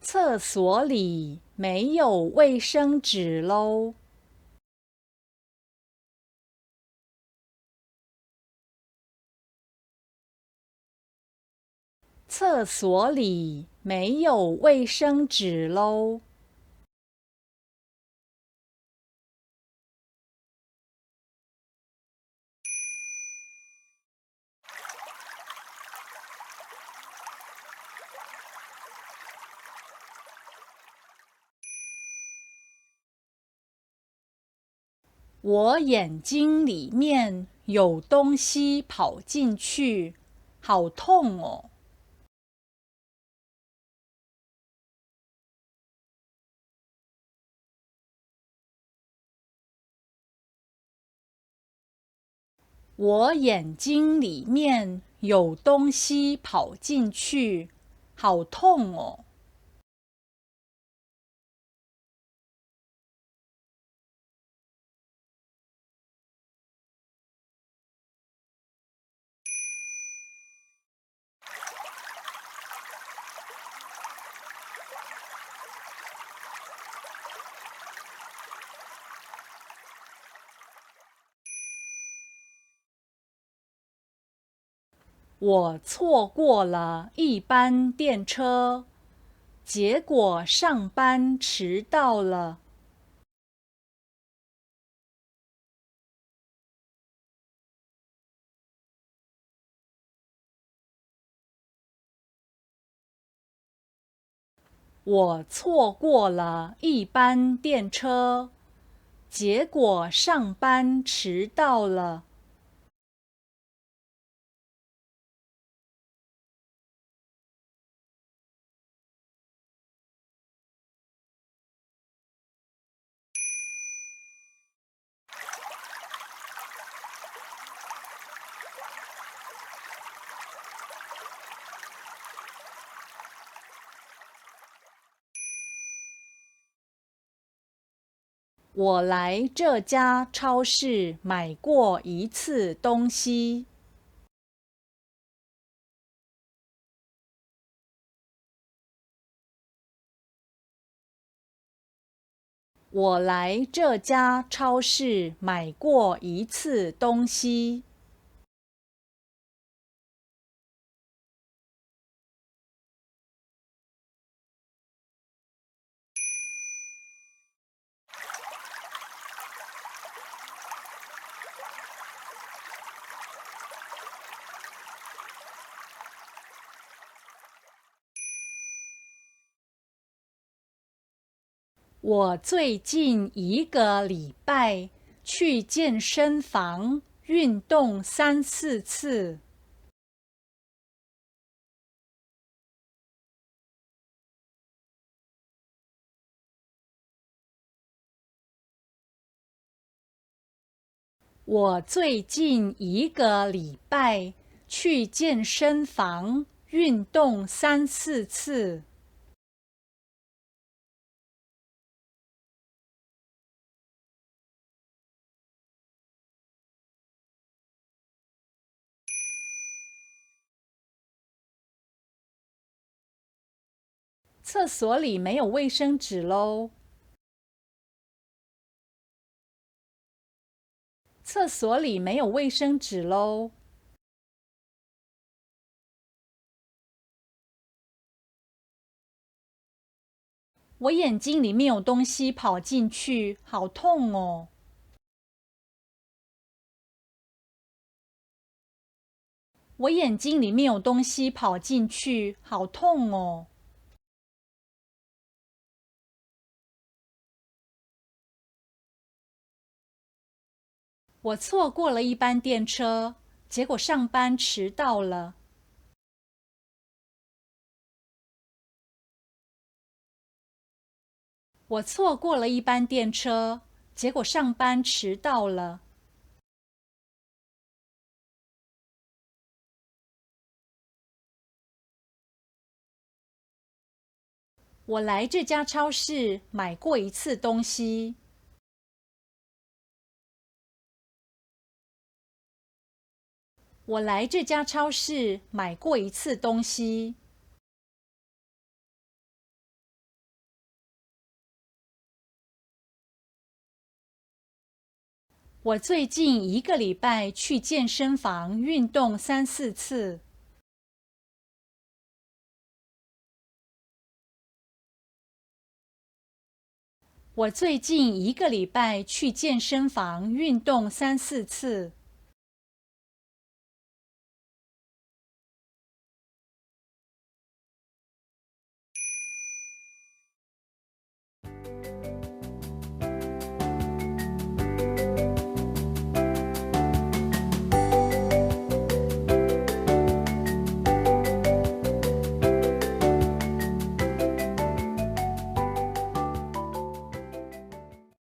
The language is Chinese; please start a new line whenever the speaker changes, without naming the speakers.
厕所里没有卫生纸喽。厕所里没有卫生纸喽。我眼睛里面有东西跑进去，好痛哦！我眼睛里面有东西跑进去，好痛哦！我错过了一班电车，结果上班迟到了。我错过了一班电车，结果上班迟到了。我来这家超市买过一次东西。我来这家超市买过一次东西。我最近一个礼拜去健身房运动3、4次。我最近一个礼拜去健身房运动3、4次。厕所里没有卫生纸喽。厕所里没有卫生纸喽。我眼睛里面有东西跑进去，好痛哦！我眼睛里面有东西跑进去，好痛哦！我错过了一班电车，结果上班迟到了。我错过了一班电车，结果上班迟到了。我来这家超市买过一次东西。我来这家超市买过一次东西。我最近一个礼拜去健身房运动3、4次。我最近一个礼拜去健身房运动3、4次。